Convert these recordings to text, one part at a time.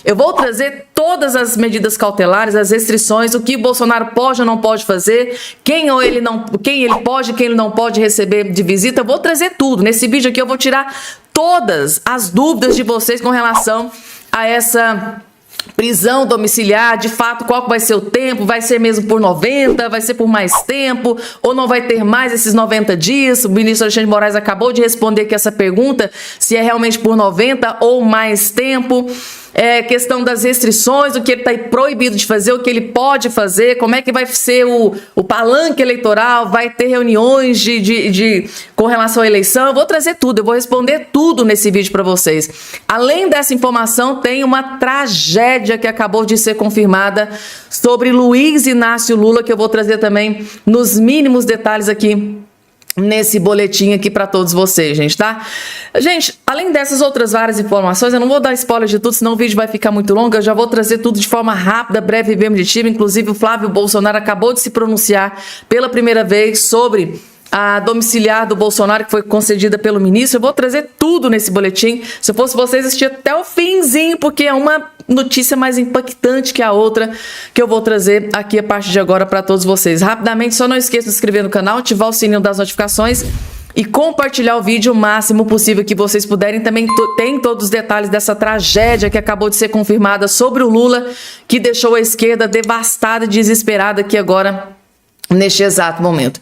Eu vou trazer todas as medidas cautelares, as restrições, o que Bolsonaro pode ou não pode fazer, quem ele pode, quem ele não pode receber de visita. Eu vou trazer tudo. Nesse vídeo aqui eu vou tirar todas as dúvidas de vocês com relação a essa prisão domiciliar, de fato, qual vai ser o tempo, vai ser mesmo por 90, vai ser por mais tempo, ou não vai ter mais esses 90 dias? O ministro Alexandre de Moraes acabou de responder aqui essa pergunta, se é realmente por 90 ou mais tempo. Questão das restrições, o que ele está proibido de fazer, o que ele pode fazer, como é que vai ser o palanque eleitoral, vai ter reuniões com relação à eleição. Eu vou trazer tudo, eu vou responder tudo nesse vídeo para vocês. Além dessa informação, tem uma tragédia que acabou de ser confirmada sobre Luiz Inácio Lula, que eu vou trazer também nos mínimos detalhes aqui nesse boletim aqui para todos vocês, gente, tá? Gente, além dessas outras várias informações, eu não vou dar spoiler de tudo, senão o vídeo vai ficar muito longo. Eu já vou trazer tudo de forma rápida, breve e bem objetiva. Inclusive, o Flávio Bolsonaro acabou de se pronunciar pela primeira vez sobre a domiciliar do Bolsonaro, que foi concedida pelo ministro. Eu vou trazer tudo nesse boletim. Se eu fosse vocês, assistir até o finzinho, porque é uma notícia mais impactante que a outra que eu vou trazer aqui a partir de agora para todos vocês. Rapidamente, só não esqueça de se inscrever no canal, ativar o sininho das notificações e compartilhar o vídeo o máximo possível que vocês puderem. Também tem todos os detalhes dessa tragédia que acabou de ser confirmada sobre o Lula, que deixou a esquerda devastada e desesperada aqui agora, neste exato momento.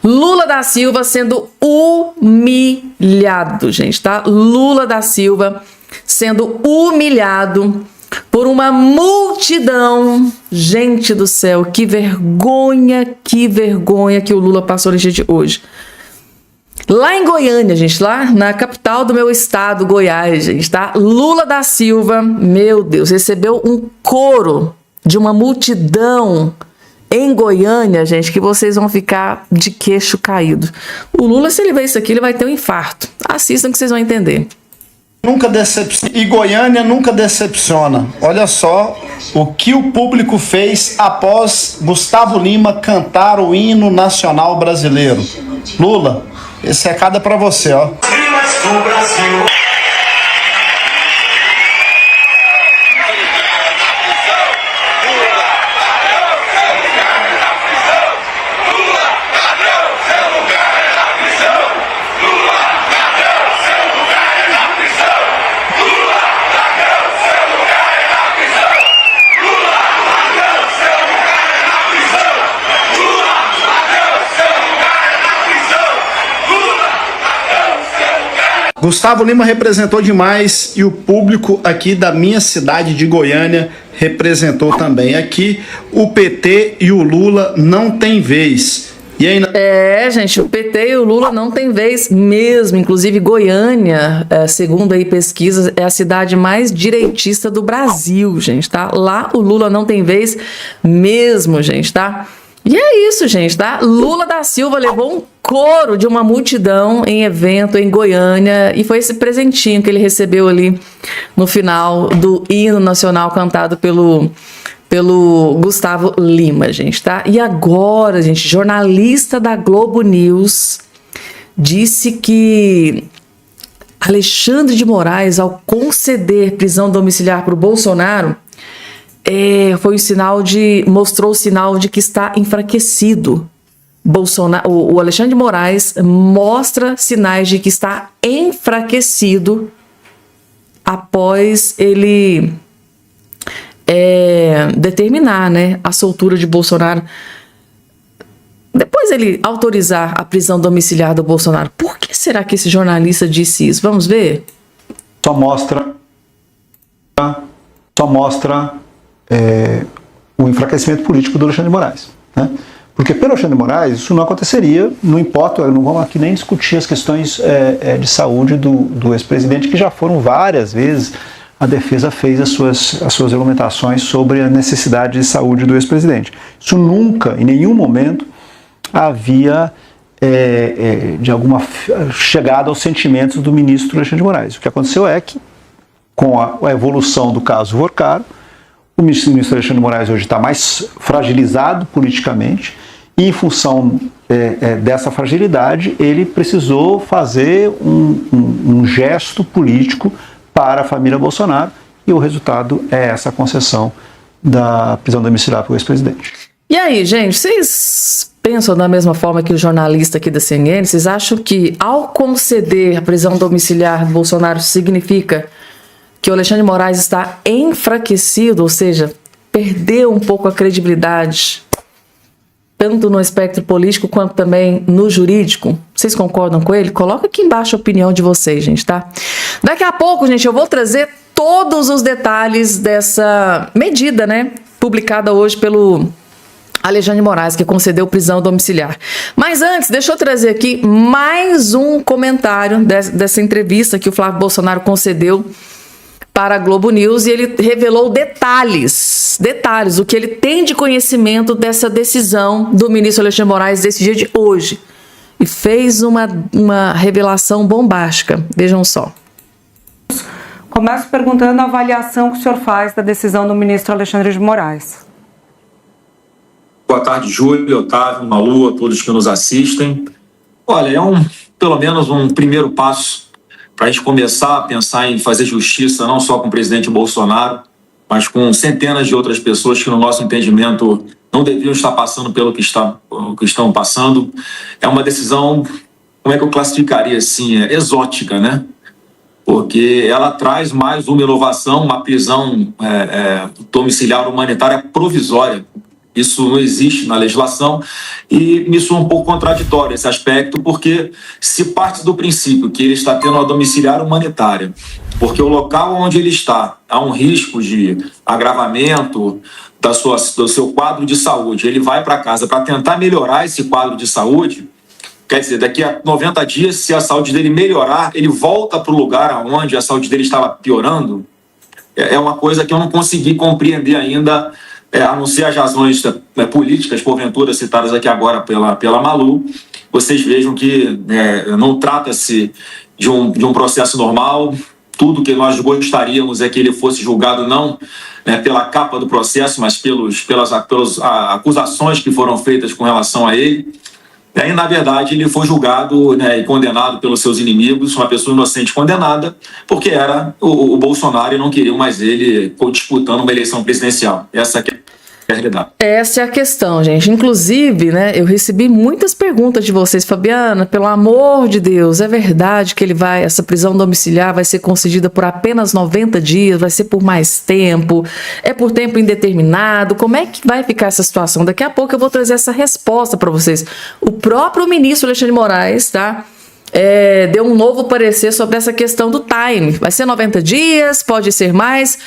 Lula da Silva sendo humilhado, gente, tá? Lula da Silva sendo humilhado por uma multidão. Gente do céu, que vergonha que o Lula passou no dia de hoje. Lá em Goiânia, gente, lá na capital do meu estado, Goiás, gente, tá? Lula da Silva, meu Deus, recebeu um coro de uma multidão em Goiânia, gente, que vocês vão ficar de queixo caído. O Lula, se ele ver isso aqui, ele vai ter um infarto. Assistam que vocês vão entender. Nunca decepciona. E Goiânia nunca decepciona. Olha só o que o público fez após Gustavo Lima cantar o hino nacional brasileiro. Lula, esse recado é pra você, ó. Gustavo Lima representou demais e o público aqui da minha cidade de Goiânia representou também. Aqui o PT e o Lula não tem vez. E aí... gente, o PT e o Lula não tem vez mesmo. Inclusive Goiânia, segundo aí pesquisas, é a cidade mais direitista do Brasil, gente, tá? Lá o Lula não tem vez mesmo, gente, tá? E é isso, gente, tá? Lula da Silva levou um coro de uma multidão em evento em Goiânia e foi esse presentinho que ele recebeu ali no final do hino nacional cantado pelo Gustavo Lima, gente, tá? E agora, gente, jornalista da Globo News disse que Alexandre de Moraes, ao conceder prisão domiciliar para o Bolsonaro, foi um sinal mostrou o sinal de que está enfraquecido. O Alexandre de Moraes mostra sinais de que está enfraquecido após ele determinar, né, a soltura de Bolsonaro. Depois ele autorizar a prisão domiciliar do Bolsonaro. Por que será que esse jornalista disse isso? Vamos ver? Só mostra o enfraquecimento político do Alexandre de Moraes, né? Porque pelo Alexandre de Moraes isso não aconteceria, não importa, não vamos aqui nem discutir as questões de saúde do ex-presidente, que já foram várias vezes, a defesa fez as suas argumentações sobre a necessidade de saúde do ex-presidente. Isso nunca, em nenhum momento, havia de alguma chegada aos sentimentos do ministro Alexandre de Moraes. O que aconteceu é que, com a evolução do caso Vorcaro, o ministro Alexandre de Moraes hoje está mais fragilizado politicamente e, em função dessa fragilidade, ele precisou fazer um gesto político para a família Bolsonaro, e o resultado é essa concessão da prisão domiciliar para o ex-presidente. E aí, gente, vocês pensam da mesma forma que o jornalista aqui da CNN? Vocês acham que, ao conceder a prisão domiciliar do Bolsonaro, significa que o Alexandre de Moraes está enfraquecido, ou seja, perdeu um pouco a credibilidade, tanto no espectro político quanto também no jurídico? Vocês concordam com ele? Coloca aqui embaixo a opinião de vocês, gente, tá? Daqui a pouco, gente, eu vou trazer todos os detalhes dessa medida, né, publicada hoje pelo Alexandre de Moraes, que concedeu prisão domiciliar. Mas antes, deixa eu trazer aqui mais um comentário dessa entrevista que o Flávio Bolsonaro concedeu para a Globo News, e ele revelou detalhes, o que ele tem de conhecimento dessa decisão do ministro Alexandre de Moraes desse dia de hoje. E fez uma revelação bombástica. Vejam só. Começo perguntando a avaliação que o senhor faz da decisão do ministro Alexandre de Moraes. Boa tarde, Júlio, Otávio, Malu, a todos que nos assistem. Olha, pelo menos um primeiro passo para a gente começar a pensar em fazer justiça não só com o presidente Bolsonaro, mas com centenas de outras pessoas que, no nosso entendimento, não deviam estar passando pelo que estão passando. É uma decisão, como é que eu classificaria assim, exótica, né? Porque ela traz mais uma inovação, uma prisão domiciliar humanitária provisória. Isso não existe na legislação e me soa um pouco contraditório esse aspecto, porque se parte do princípio que ele está tendo uma domiciliar humanitária, porque o local onde ele está há um risco de agravamento do seu quadro de saúde, ele vai para casa para tentar melhorar esse quadro de saúde, quer dizer, daqui a 90 dias, se a saúde dele melhorar, ele volta para o lugar onde a saúde dele estava piorando. É uma coisa que eu não consegui compreender ainda, a não ser as razões políticas, porventura citadas aqui agora pela Malu. Vocês vejam que não trata-se de um processo normal. Tudo que nós gostaríamos é que ele fosse julgado não pela capa do processo, mas pelas acusações que foram feitas com relação a ele. E aí, na verdade, ele foi julgado e condenado pelos seus inimigos, uma pessoa inocente condenada, porque era o Bolsonaro e não queriam mais ele disputando uma eleição presidencial. Essa aqui é a realidade. Essa é a questão, gente. Inclusive, eu recebi muitas perguntas de vocês. Fabiana, pelo amor de Deus, é verdade que essa prisão domiciliar vai ser concedida por apenas 90 dias, vai ser por mais tempo, é por tempo indeterminado? Como é que vai ficar essa situação? Daqui a pouco eu vou trazer essa resposta para vocês. O próprio ministro Alexandre de Moraes, deu um novo parecer sobre essa questão do time. Vai ser 90 dias, pode ser mais.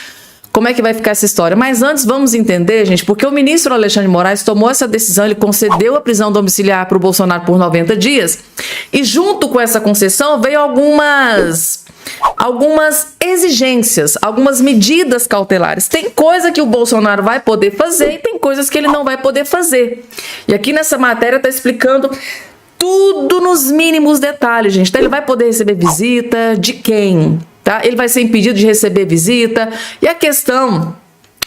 Como é que vai ficar essa história? Mas antes vamos entender, gente, porque o ministro Alexandre de Moraes tomou essa decisão, ele concedeu a prisão domiciliar para o Bolsonaro por 90 dias, e junto com essa concessão veio algumas exigências, algumas medidas cautelares. Tem coisa que o Bolsonaro vai poder fazer e tem coisas que ele não vai poder fazer. E aqui nessa matéria está explicando tudo nos mínimos detalhes, gente. Então ele vai poder receber visita de quem? Ele vai ser impedido de receber visita, e a questão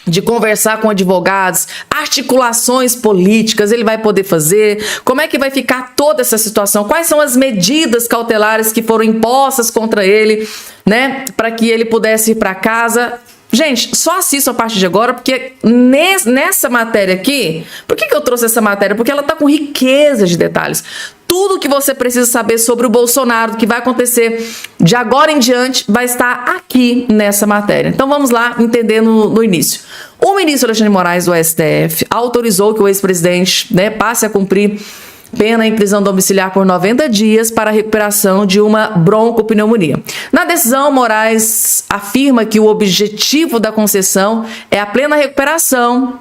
de conversar com advogados, articulações políticas, ele vai poder fazer. Como é que vai ficar toda essa situação? Quais são as medidas cautelares que foram impostas contra ele, para que ele pudesse ir para casa? Gente, só assista a partir de agora, porque nessa matéria aqui, por que eu trouxe essa matéria? Porque ela está com riqueza de detalhes. Tudo que você precisa saber sobre o Bolsonaro, do que vai acontecer de agora em diante, vai estar aqui nessa matéria. Então vamos lá entender no início. O ministro Alexandre de Moraes, do STF, autorizou que o ex-presidente passe a cumprir pena em prisão domiciliar por 90 dias para a recuperação de uma broncopneumonia. Na decisão, Moraes afirma que o objetivo da concessão é a plena recuperação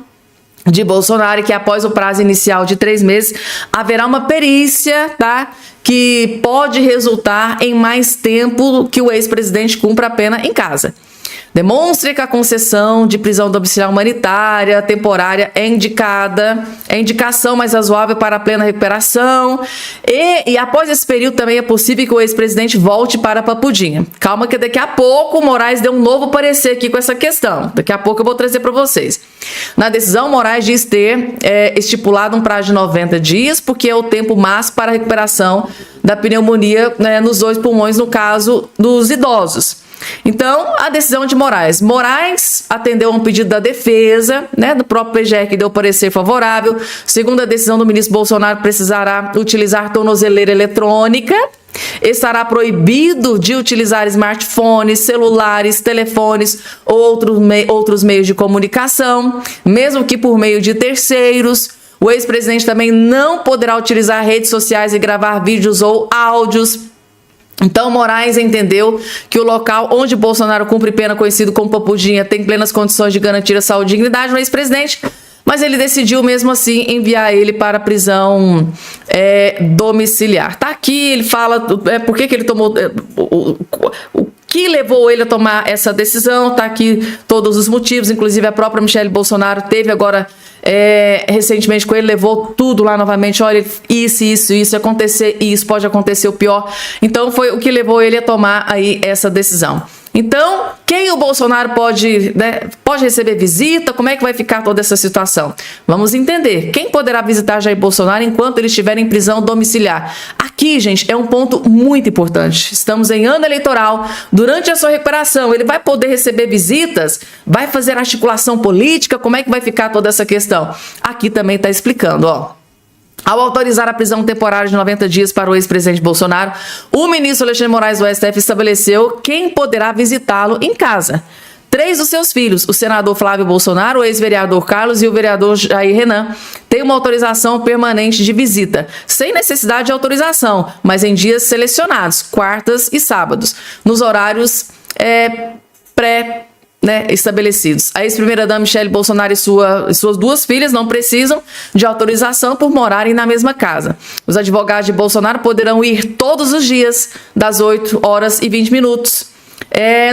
de Bolsonaro, e que após o prazo inicial de 3 meses haverá uma perícia, que pode resultar em mais tempo que o ex-presidente cumpra a pena em casa. Demonstre que a concessão de prisão domiciliar humanitária temporária é indicação mais razoável para a plena recuperação, e após esse período também é possível que o ex-presidente volte para a Papudinha. Calma que daqui a pouco o Moraes deu um novo parecer aqui com essa questão. Daqui a pouco eu vou trazer para vocês. Na decisão, Moraes diz ter estipulado um prazo de 90 dias, porque é o tempo máximo para a recuperação da pneumonia nos 2 pulmões, no caso dos idosos. Então, a decisão de Moraes. Moraes atendeu a um pedido da defesa, né, do próprio PGR, que deu parecer favorável. Segundo a decisão do ministro Bolsonaro, precisará utilizar tornozeleira eletrônica. Estará proibido de utilizar smartphones, celulares, telefones ou outros meios de comunicação, mesmo que por meio de terceiros. O ex-presidente também não poderá utilizar redes sociais e gravar vídeos ou áudios. Então, Moraes entendeu que o local onde Bolsonaro cumpre pena, conhecido como Papudinha, tem plenas condições de garantir a saúde e dignidade do ex-presidente, mas ele decidiu mesmo assim enviar ele para a prisão domiciliar. Tá aqui, ele fala por que ele tomou, o que levou ele a tomar essa decisão, tá aqui todos os motivos, inclusive a própria Michelle Bolsonaro teve agora recentemente com ele, levou tudo lá novamente, olha, isso acontecer, isso pode acontecer o pior. Então foi o que levou ele a tomar aí essa decisão. Então, quem o Bolsonaro pode receber visita? Como é que vai ficar toda essa situação? Vamos entender. Quem poderá visitar Jair Bolsonaro enquanto ele estiver em prisão domiciliar? Aqui, gente, é um ponto muito importante. Estamos em ano eleitoral. Durante a sua recuperação, ele vai poder receber visitas? Vai fazer articulação política? Como é que vai ficar toda essa questão? Aqui também está explicando, ó. Ao autorizar a prisão temporária de 90 dias para o ex-presidente Bolsonaro, o ministro Alexandre de Moraes do STF estabeleceu quem poderá visitá-lo em casa. 3 dos seus filhos, o senador Flávio Bolsonaro, o ex-vereador Carlos e o vereador Jair Renan, têm uma autorização permanente de visita, sem necessidade de autorização, mas em dias selecionados, quartas e sábados, nos horários estabelecidos. A ex-primeira-dama Michelle Bolsonaro e suas 2 filhas não precisam de autorização por morarem na mesma casa. Os advogados de Bolsonaro poderão ir todos os dias, das 8h20,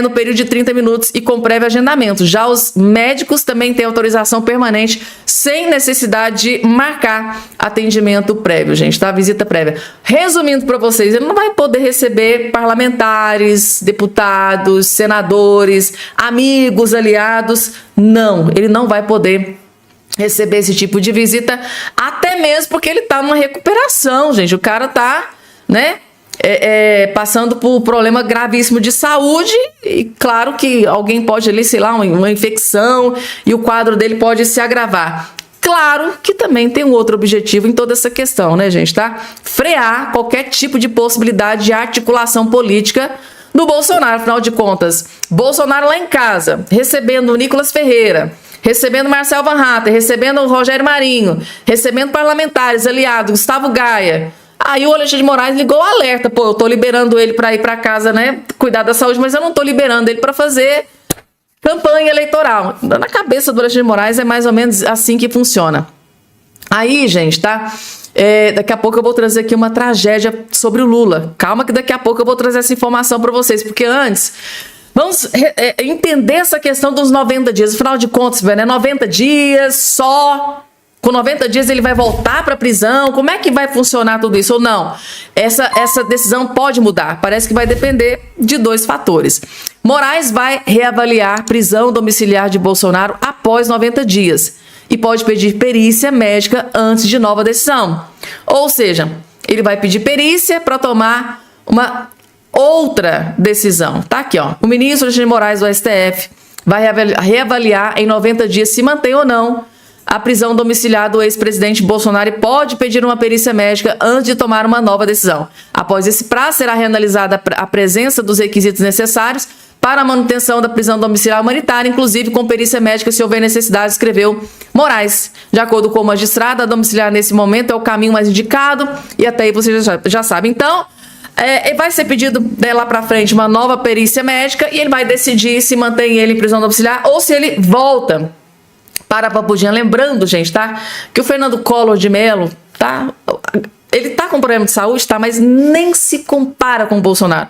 no período de 30 minutos e com prévio agendamento. Já os médicos também têm autorização permanente, sem necessidade de marcar atendimento prévio, gente, tá? Visita prévia. Resumindo para vocês, ele não vai poder receber parlamentares, deputados, senadores, amigos, aliados. Não, ele não vai poder receber esse tipo de visita, até mesmo porque ele tá numa recuperação, gente. O cara tá, passando por um problema gravíssimo de saúde e claro que alguém pode ali, sei lá, uma infecção e o quadro dele pode se agravar. Claro que também tem um outro objetivo em toda essa questão, né, gente, tá? Frear qualquer tipo de possibilidade de articulação política do Bolsonaro. Afinal de contas, Bolsonaro lá em casa, recebendo o Nicolas Ferreira, recebendo Marcel Van Hatten, recebendo o Rogério Marinho, recebendo parlamentares, aliados, Gustavo Gaia. Aí o Alexandre de Moraes ligou o alerta, eu tô liberando ele para ir para casa, cuidar da saúde, mas eu não tô liberando ele para fazer campanha eleitoral. Na cabeça do Alexandre de Moraes é mais ou menos assim que funciona. Aí, gente, tá? Daqui a pouco eu vou trazer aqui uma tragédia sobre o Lula. Calma que daqui a pouco eu vou trazer essa informação para vocês, porque antes vamos entender essa questão dos 90 dias. Afinal de contas, 90 dias só. Com 90 dias ele vai voltar para a prisão? Como é que vai funcionar tudo isso? Ou não? Essa decisão pode mudar. Parece que vai depender de 2 fatores. Moraes vai reavaliar prisão domiciliar de Bolsonaro após 90 dias e pode pedir perícia médica antes de nova decisão. Ou seja, ele vai pedir perícia para tomar uma outra decisão. Tá aqui, ó. O ministro Alexandre de Moraes do STF vai reavaliar em 90 dias se mantém ou não a prisão domiciliar do ex-presidente Bolsonaro e pode pedir uma perícia médica antes de tomar uma nova decisão. Após esse prazo, será reanalisada a presença dos requisitos necessários para a manutenção da prisão domiciliar humanitária, inclusive com perícia médica se houver necessidade, escreveu Moraes. De acordo com o magistrado, a domiciliar nesse momento é o caminho mais indicado e até aí você já sabe. Então, vai ser pedido lá para frente uma nova perícia médica e ele vai decidir se mantém ele em prisão domiciliar ou se ele volta para a Papudinha. Lembrando, gente, tá? Que o Fernando Collor de Mello, tá? Ele tá com problema de saúde, tá? Mas nem se compara com o Bolsonaro.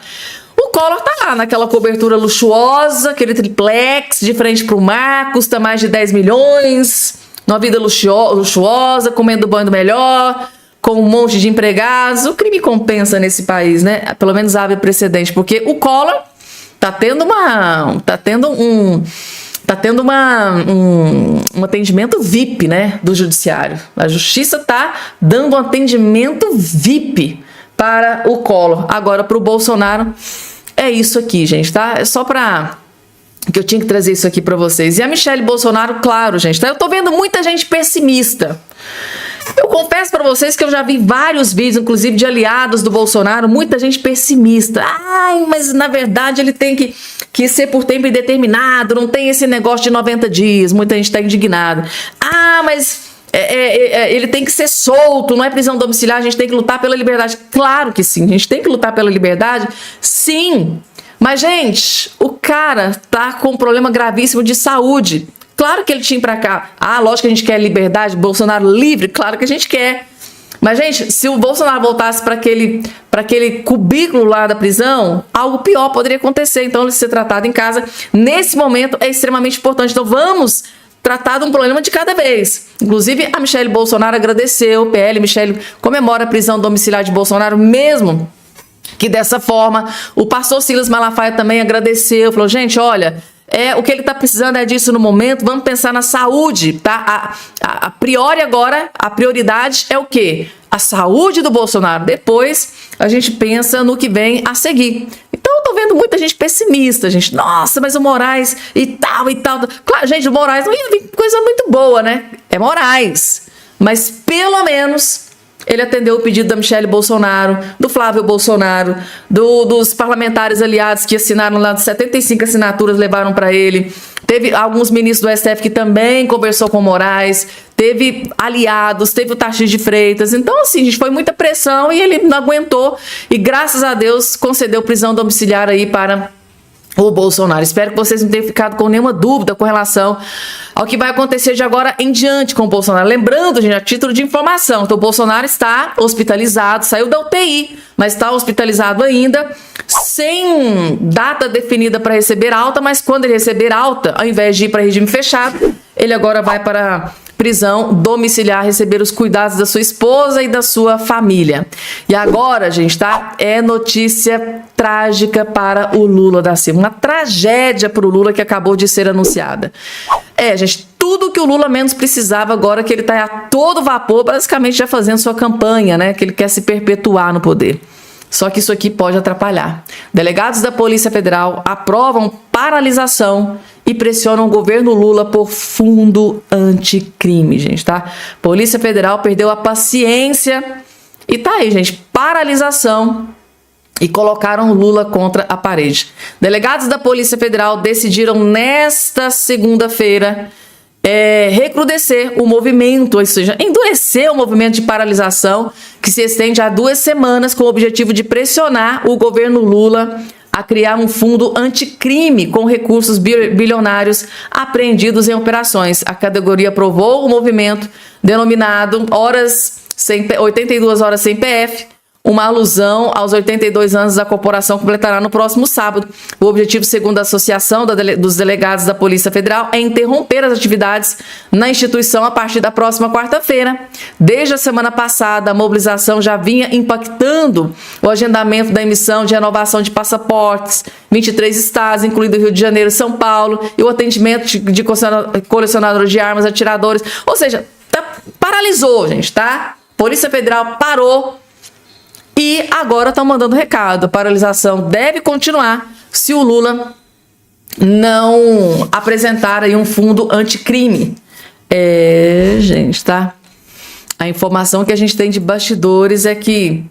O Collor tá lá naquela cobertura luxuosa, aquele triplex de frente pro mar, custa mais de 10 milhões, numa vida luxuosa, comendo banho do melhor, com um monte de empregados. O crime compensa nesse país, né? Pelo menos há precedente, porque o Collor tá tendo um atendimento VIP, né, do judiciário. A justiça está dando um atendimento VIP para o Collor. Agora, para o Bolsonaro, é isso aqui, gente, tá? É só pra... que eu tinha que trazer isso aqui pra vocês. E a Michelle Bolsonaro, claro, gente, tá? Eu tô vendo muita gente pessimista. Eu confesso pra vocês que eu já vi vários vídeos, inclusive de aliados do Bolsonaro, muita gente pessimista. Ai, mas na verdade ele tem que ser por tempo indeterminado, não tem esse negócio de 90 dias. Muita gente tá indignada. Ah, mas... ele tem que ser solto, não é prisão domiciliar, a gente tem que lutar pela liberdade. Claro que sim, a gente tem que lutar pela liberdade, sim. Mas, gente, o cara tá com um problema gravíssimo de saúde. Claro que ele tinha pra cá. Ah, lógico que a gente quer liberdade, Bolsonaro livre, claro que a gente quer. Mas, gente, se o Bolsonaro voltasse para aquele cubículo lá da prisão, algo pior poderia acontecer. Então, ele ser tratado em casa, nesse momento, é extremamente importante. Então, vamos tratar de um problema de cada vez. Inclusive, a Michelle Bolsonaro agradeceu, o PL, Michelle comemora a prisão domiciliar de Bolsonaro, mesmo que dessa forma. O pastor Silas Malafaia também agradeceu, falou, gente, olha, o que ele está precisando é disso no momento, vamos pensar na saúde, tá? A priori agora, a prioridade é o quê? A saúde do Bolsonaro. Depois, a gente pensa no que vem a seguir. Então, eu tô vendo muita gente pessimista, gente. Nossa, mas o Moraes e tal, e tal. Claro, gente, o Moraes não ia vir coisa muito boa, né? É Moraes. Mas, pelo menos, ele atendeu o pedido da Michelle Bolsonaro, do Flávio Bolsonaro, dos parlamentares aliados que assinaram lá, 75 assinaturas levaram para ele. Teve alguns ministros do STF que também conversou com o Moraes, teve aliados, teve o Tarcísio de Freitas. Então, assim, gente, foi muita pressão e ele não aguentou. E, graças a Deus, concedeu prisão domiciliar aí para o Bolsonaro. Espero que vocês não tenham ficado com nenhuma dúvida com relação ao que vai acontecer de agora em diante com o Bolsonaro. Lembrando, gente, a título de informação, então o Bolsonaro está hospitalizado, saiu da UTI, mas está hospitalizado ainda, sem data definida para receber alta, mas quando ele receber alta, ao invés de ir para regime fechado, ele agora vai para prisão domiciliar, receber os cuidados da sua esposa e da sua família. E agora, gente, tá? É notícia trágica para o Lula da Silva. Uma tragédia para o Lula que acabou de ser anunciada. Gente, tudo que o Lula menos precisava agora, que ele tá a todo vapor, basicamente já fazendo sua campanha, né? Que ele quer se perpetuar no poder. Só que isso aqui pode atrapalhar. Delegados da Polícia Federal aprovam paralisação e pressionam o governo Lula por fundo anticrime, gente, tá? Polícia Federal perdeu a paciência e tá aí, gente, paralisação e colocaram Lula contra a parede. Delegados da Polícia Federal decidiram nesta segunda-feira recrudescer o movimento, ou seja, endurecer o movimento de paralisação que se estende há 2 semanas com o objetivo de pressionar o governo Lula a criar um fundo anticrime com recursos bilionários apreendidos em operações. A categoria aprovou o movimento denominado 82 horas sem PF, uma alusão aos 82 anos da corporação completará no próximo sábado. O objetivo, segundo a Associação dos Delegados da Polícia Federal, é interromper as atividades na instituição a partir da próxima quarta-feira. Desde a semana passada, a mobilização já vinha impactando o agendamento da emissão de renovação de passaportes, 23 estados, incluindo Rio de Janeiro e São Paulo, e o atendimento de colecionadores de armas, atiradores. Ou seja, paralisou, gente, tá? Polícia Federal parou. E agora estão mandando recado. A paralisação deve continuar se o Lula não apresentar aí um fundo anticrime. Gente, tá? A informação que a gente tem de bastidores é que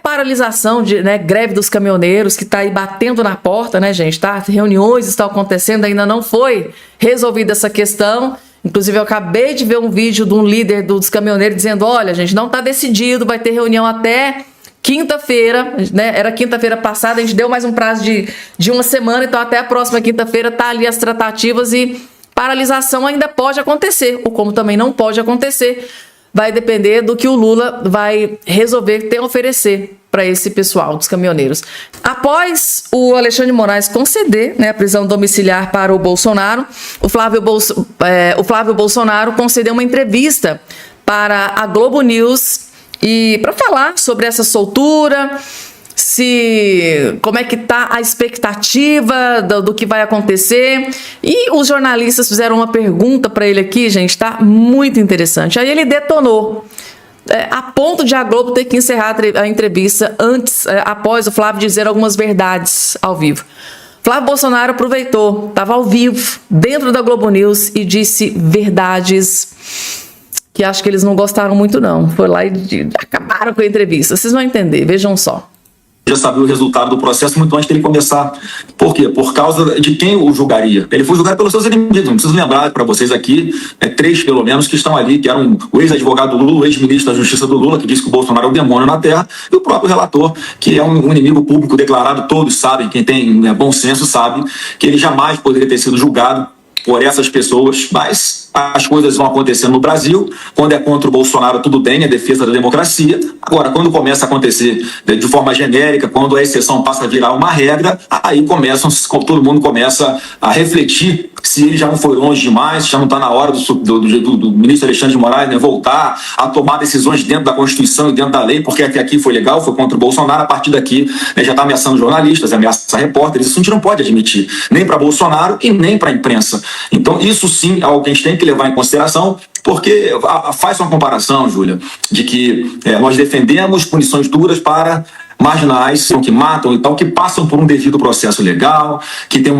paralisação, greve dos caminhoneiros que está aí batendo na porta, né, gente? Tá? Reuniões estão acontecendo, ainda não foi resolvida essa questão. Inclusive, eu acabei de ver um vídeo de um líder dos caminhoneiros dizendo, olha, gente, não está decidido, vai ter reunião até quinta-feira, né? Era quinta-feira passada, a gente deu mais um prazo de 1 semana, então até a próxima quinta-feira tá ali as tratativas e paralisação ainda pode acontecer, ou como também não pode acontecer, vai depender do que o Lula vai resolver ter a oferecer para esse pessoal dos caminhoneiros. Após o Alexandre de Moraes conceder, a prisão domiciliar para o Bolsonaro, o Flávio Bolsonaro concedeu uma entrevista para a Globo News e para falar sobre essa soltura, como é que tá a expectativa do que vai acontecer. E os jornalistas fizeram uma pergunta para ele aqui, gente, tá muito interessante. Aí ele detonou. a ponto de a Globo ter que encerrar a entrevista após o Flávio dizer algumas verdades ao vivo. Flávio Bolsonaro aproveitou, estava ao vivo, dentro da Globo News, e disse verdades que acho que eles não gostaram muito, não. Foi lá e acabaram com a entrevista. Vocês vão entender, vejam só. Já sabia o resultado do processo muito antes dele começar. Por quê? Por causa de quem o julgaria. Ele foi julgado pelos seus inimigos. Não preciso lembrar para vocês aqui, 3 pelo menos, que estão ali, que eram o ex-advogado do Lula, o ex-ministro da Justiça do Lula, que disse que o Bolsonaro é o demônio na Terra, e o próprio relator, que é um inimigo público declarado. Todos sabem, quem tem bom senso sabe, que ele jamais poderia ter sido julgado por essas pessoas, mas as coisas vão acontecendo no Brasil. Quando é contra o Bolsonaro, tudo bem, é defesa da democracia. Agora, quando começa a acontecer de forma genérica, quando a exceção passa a virar uma regra, aí todo mundo começa a refletir se ele já não foi longe demais, já não está na hora do ministro Alexandre de Moraes, né, voltar a tomar decisões dentro da Constituição e dentro da lei, porque até aqui foi legal, foi contra o Bolsonaro, a partir daqui, né, já está ameaçando jornalistas, ameaça repórteres. Isso a gente não pode admitir, nem para Bolsonaro e nem para a imprensa. Então, isso sim é algo que a gente tem que levar em consideração, porque faz uma comparação, Júlia, de que nós defendemos punições duras para marginais que matam e tal, que passam por um devido processo legal, que tem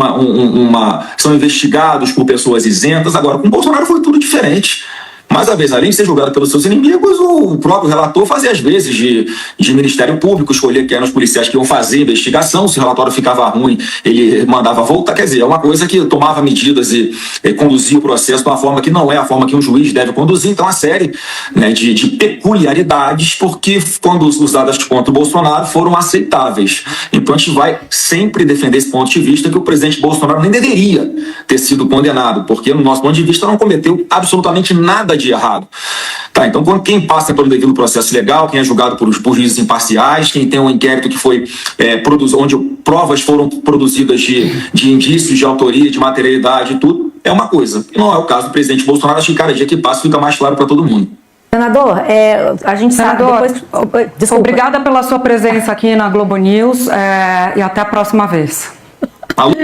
são investigados por pessoas isentas. Agora, com o Bolsonaro foi tudo diferente. Mais uma vez, além de ser julgado pelos seus inimigos, o próprio relator fazia às vezes de Ministério Público, escolher quem eram os policiais que iam fazer a investigação. Se o relatório ficava ruim, ele mandava voltar. Quer dizer, é uma coisa que tomava medidas e conduzia o processo de uma forma que não é a forma que um juiz deve conduzir. Então, uma série, né, de peculiaridades, porque quando usadas contra o Bolsonaro foram aceitáveis. Então, a gente vai sempre defender esse ponto de vista, que o presidente Bolsonaro nem deveria ter sido condenado, porque, no nosso ponto de vista, não cometeu absolutamente nada de errado. Tá, então, quem passa pelo devido processo legal, quem é julgado por juízes imparciais, quem tem um inquérito que foi onde provas foram produzidas de indícios, de autoria, de materialidade e tudo, é uma coisa. E não é o caso do presidente Bolsonaro. Acho que cada dia que passa fica mais claro para todo mundo. Senador, a gente sabe depois... Desculpa. Obrigada pela sua presença aqui na Globo News e até a próxima vez. Alô?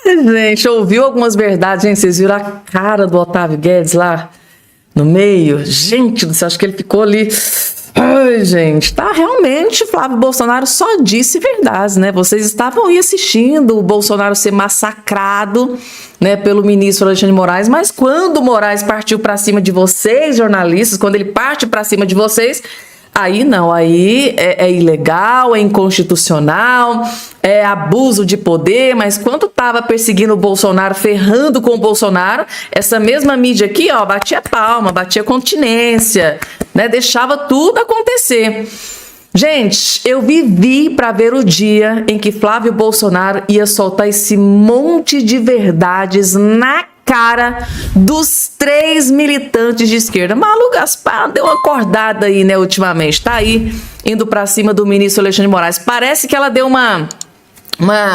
Gente, ouviu algumas verdades, gente? Vocês viram a cara do Otávio Guedes lá no meio? Gente do céu, acho que ele ficou ali... Ai, gente, tá, realmente, Flávio Bolsonaro só disse verdades, né? Vocês estavam aí assistindo o Bolsonaro ser massacrado, né, pelo ministro Alexandre de Moraes, mas quando o Moraes partiu pra cima de vocês, jornalistas, quando ele parte pra cima de vocês, aí não, aí é ilegal, é inconstitucional, é abuso de poder. Mas quando tava perseguindo o Bolsonaro, ferrando com o Bolsonaro, essa mesma mídia aqui, ó, batia palma, batia continência, né, deixava tudo acontecer. Gente, eu vivi para ver o dia em que Flávio Bolsonaro ia soltar esse monte de verdades na cara dos 3 militantes de esquerda. Malu Gaspar deu uma acordada aí, né, ultimamente. Tá aí, indo pra cima do ministro Alexandre de Moraes. Parece que ela deu uma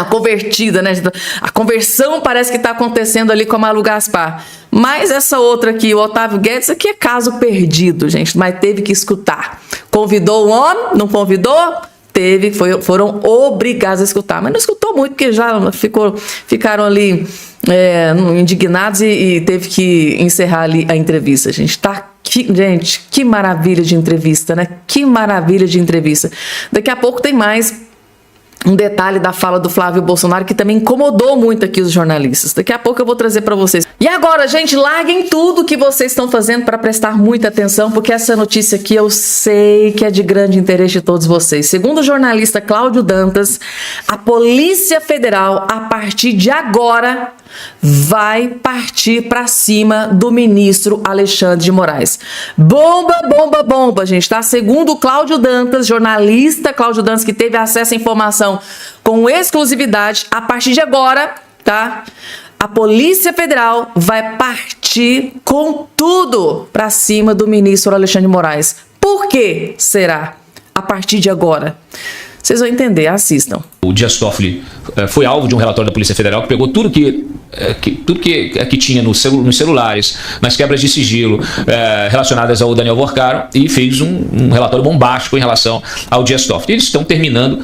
convertida, né? A conversão parece que tá acontecendo ali com a Malu Gaspar. Mas essa outra aqui, o Otávio Guedes, aqui é caso perdido, gente. Mas teve que escutar. Convidou o homem? Não convidou? Foram obrigados a escutar. Mas não escutou muito, porque já ficaram ali indignados e teve que encerrar ali a entrevista, gente. Gente, que maravilha de entrevista, né? Que maravilha de entrevista. Daqui a pouco tem mais um detalhe da fala do Flávio Bolsonaro que também incomodou muito aqui os jornalistas. Daqui a pouco eu vou trazer para vocês. E agora, gente, larguem tudo que vocês estão fazendo para prestar muita atenção, porque essa notícia aqui eu sei que é de grande interesse de todos vocês. Segundo o jornalista Cláudio Dantas, a Polícia Federal, a partir de agora, vai partir para cima do ministro Alexandre de Moraes. Bomba, bomba, bomba, gente, tá? Segundo o Cláudio Dantas, jornalista Cláudio Dantas, que teve acesso à informação com exclusividade, a partir de agora, tá? A Polícia Federal vai partir com tudo para cima do ministro Alexandre de Moraes. Por que será? A partir de agora. Vocês vão entender, assistam. O Dias Toffoli foi alvo de um relatório da Polícia Federal que pegou tudo que tinha nos celulares, nas quebras de sigilo relacionadas ao Daniel Worcaro, e fez um relatório bombástico em relação ao Dias Toffoli. Eles estão terminando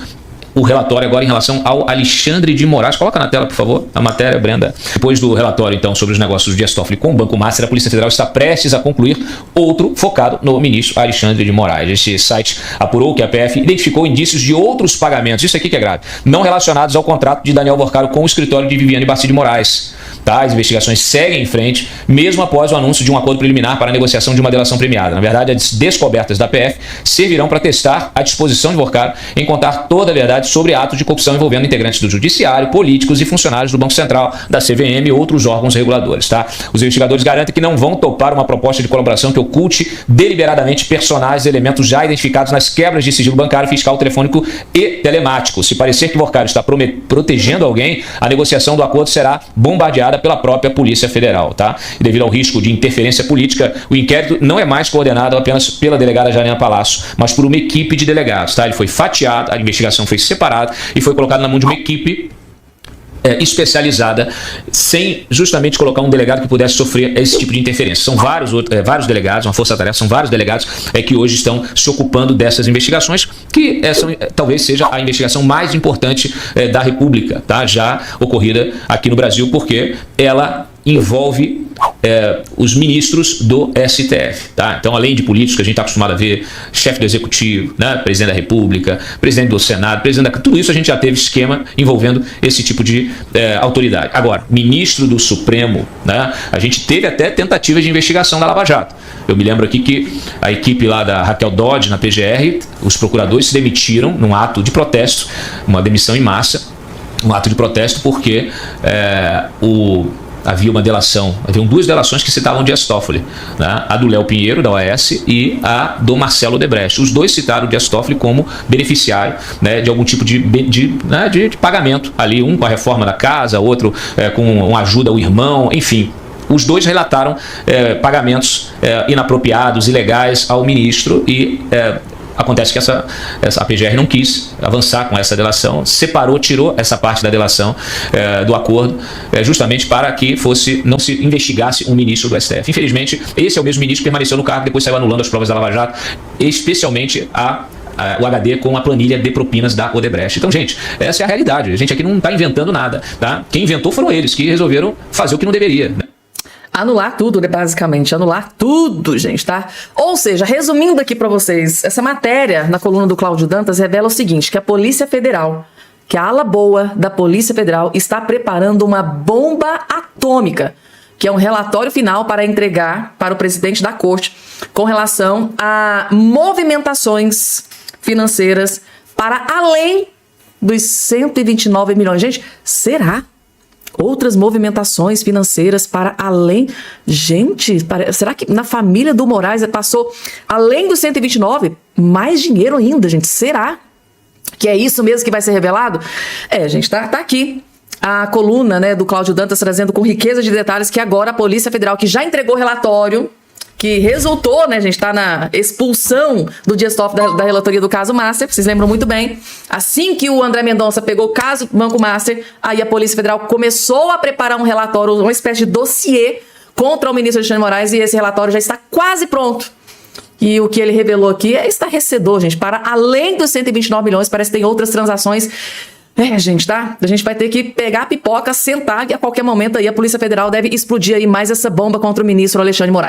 o relatório agora em relação ao Alexandre de Moraes. Coloca na tela, por favor, a matéria, Brenda. Depois do relatório, então, sobre os negócios do Dias Toffoli com o Banco Master, a Polícia Federal está prestes a concluir outro focado no ministro Alexandre de Moraes. Este site apurou que a PF identificou indícios de outros pagamentos, isso aqui que é grave, não relacionados ao contrato de Daniel Borcaro com o escritório de Viviane Bassi de Moraes. Tá? As investigações seguem em frente, mesmo após o anúncio de um acordo preliminar para a negociação de uma delação premiada. Na verdade, as descobertas da PF servirão para testar a disposição de Borcaro em contar toda a verdade sobre atos de corrupção envolvendo integrantes do Judiciário, políticos e funcionários do Banco Central, da CVM e outros órgãos reguladores. Tá? Os investigadores garantem que não vão topar uma proposta de colaboração que oculte deliberadamente personagens e elementos já identificados nas quebras de sigilo bancário, fiscal, telefônico e telemático. Se parecer que Borcaro está protegendo alguém, a negociação do acordo será bombardeada pela própria Polícia Federal. Tá? E devido ao risco de interferência política, o inquérito não é mais coordenado apenas pela delegada Janina Palácio, mas por uma equipe de delegados. Tá? Ele foi fatiado, a investigação foi separada e foi colocada na mão de uma equipe especializada, sem justamente colocar um delegado que pudesse sofrer esse tipo de interferência. São vários delegados, uma força-tarefa, são vários delegados que hoje estão se ocupando dessas investigações, que talvez seja a investigação mais importante da República, tá? Já ocorrida aqui no Brasil, porque ela envolve os ministros do STF. Tá? Então, além de políticos que a gente está acostumado a ver, chefe do Executivo, né, presidente da República, presidente do Senado, tudo isso a gente já teve esquema envolvendo esse tipo de autoridade. Agora, ministro do Supremo, né, a gente teve até tentativas de investigação da Lava Jato. Eu me lembro aqui que a equipe lá da Raquel Dodge, na PGR, os procuradores se demitiram num ato de protesto, uma demissão em massa, um ato de protesto porque havia uma delação, haviam duas delações que citavam Dias Toffoli, né? A do Léo Pinheiro, da OAS, e a do Marcelo Odebrecht. Os dois citaram Dias Toffoli como beneficiário, né, de algum tipo de pagamento ali, um com a reforma da casa, outro com uma ajuda ao irmão, enfim. Os dois relataram pagamentos inapropriados, ilegais ao ministro e acontece que a PGR não quis avançar com essa delação, separou, tirou essa parte da delação do acordo, justamente para que não se investigasse um ministro do STF. Infelizmente, esse é o mesmo ministro que permaneceu no cargo, depois saiu anulando as provas da Lava Jato, especialmente o HD com a planilha de propinas da Odebrecht. Então, gente, essa é a realidade. A gente aqui não está inventando nada. Tá? Quem inventou foram eles, que resolveram fazer o que não deveria, né? Anular tudo, né, basicamente. Anular tudo, gente, tá? Ou seja, resumindo aqui pra vocês, essa matéria na coluna do Cláudio Dantas revela o seguinte, que a Polícia Federal, que a ala boa da Polícia Federal está preparando uma bomba atômica, que é um relatório final para entregar para o presidente da Corte com relação a movimentações financeiras para além dos 129 milhões. Gente, será? Outras movimentações financeiras para além... Gente, será que na família do Moraes passou, além dos 129, mais dinheiro ainda, gente? Será que é isso mesmo que vai ser revelado? Gente, tá aqui a coluna, né, do Cláudio Dantas trazendo com riqueza de detalhes que agora a Polícia Federal, que já entregou relatório, que resultou, né, gente, tá na expulsão do Dias Toffoli da relatoria do caso Master, vocês lembram muito bem. Assim que o André Mendonça pegou o caso Banco Master, aí a Polícia Federal começou a preparar um relatório, uma espécie de dossiê contra o ministro Alexandre de Moraes, e esse relatório já está quase pronto. E o que ele revelou aqui é estarrecedor, gente. Para além dos 129 milhões, parece que tem outras transações. Gente, tá? A gente vai ter que pegar a pipoca, sentar, e a qualquer momento aí a Polícia Federal deve explodir aí mais essa bomba contra o ministro Alexandre de Moraes.